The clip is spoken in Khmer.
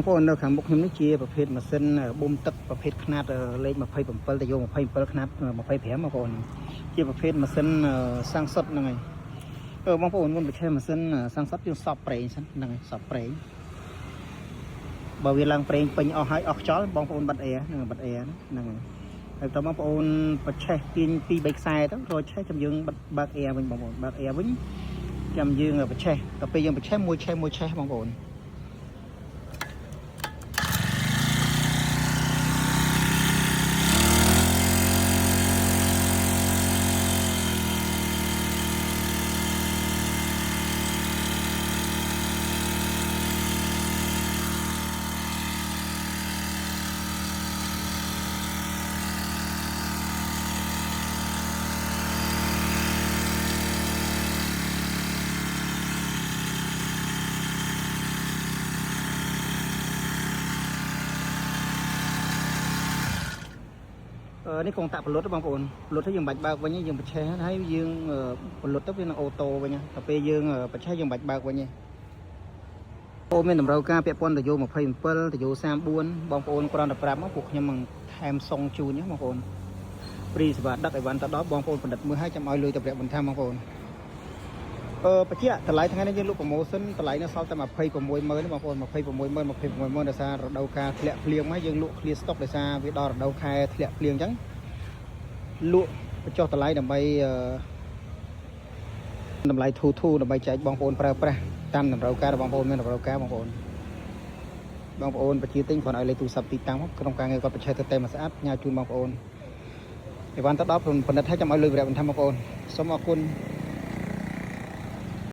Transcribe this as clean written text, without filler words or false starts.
ប្អូននៅខាងមុខខ្ញុំនេះជាប្រភេទម៉ាស៊ីនបូមទឹកប្រភេទខ្នាតលេខ27ទៅយក27ខ្នាត25បងប្អូនជាប្រភេទម៉ាស៊ីនសាំងសុតហ្នឹងហើយបងប្អូនមុនបញ្ឆេះម៉ាស៊ីនសាំងសុតយើងសបប្រេងសិនហ្នឹងហើយសបប្រេងបើវាឡើងប្រេងពេញអស់ហើយអស់ខ្យល់បងប្អូនបិទអែហ្នឹងបិទអែហ្នឹងហើយតើបងប្អូនបញ្ឆេះទាញ2 3ខ្សែទៅរយឆេះចាំយើងបិទបើកអែវិញបងប្អូនបើកអែវិញចាំយើងបញ្ឆេះទៅពេលយើងបញ្ឆេះមួយឆេះបងប្អូននេះកងតាក់ពលុតបងប្អូនពលុតទៅយើងបាច់បើកវិញយើងបញ្ឆេះហើយយើងពលុតទៅវានឹងអូតូវិញតែពេលយើងបញ្ឆេះយើងបាច់បើកវិញបងមានតម្រូវការពាក់ព័ន្ធទៅយោ27ទៅយោ34បងប្អូនគ្រាន់តែប្រាប់មកពួកខ្ញុំនឹងថែមសុងជូនណាបងប្អូនព្រីសេវាដឹកអីវ៉ាន់ទៅដល់បងប្អូនបណ្ឌិតមើលឲ្យចាំឲ្យលុយទៅប្រាក់បន្ថែមបងប្អូនបញ្ជាក់តម្លៃថ្ងៃនេះយើងលក់ប្រូម៉ូសិនតម្លៃនៅសល់តែ260000បងប្អូន260000ដោយសាររដូវកាលធ្លាក់ភ្លៀងមកយើងលក់ clear stock ដោយសារវាដល់រដូវខែធ្លាក់ភ្លៀងអញ្ចឹងលក់បញ្ចុះតម្លៃដើម្បីតម្លៃធូរដើម្បីចែកបងប្អូនប្រើប្រាស់តាមតម្រូវការរបស់បងប្អូនមានតម្រូវការបងប្អូនបញ្ជាទិញគ្រាន់ឲ្យលេខទូរស័ព្ទទីតាំងមកក្នុងការងារគាត់បញ្ឆេះទៅតែមកស្អាតញ៉ាជូនបងប្អូនអីវ៉ាន់ទៅដល់បណ្ឌិតឲ្យចាំឲ្យលុយប្រាក់បន្ថែមបងប្អូនសូមអរគុណ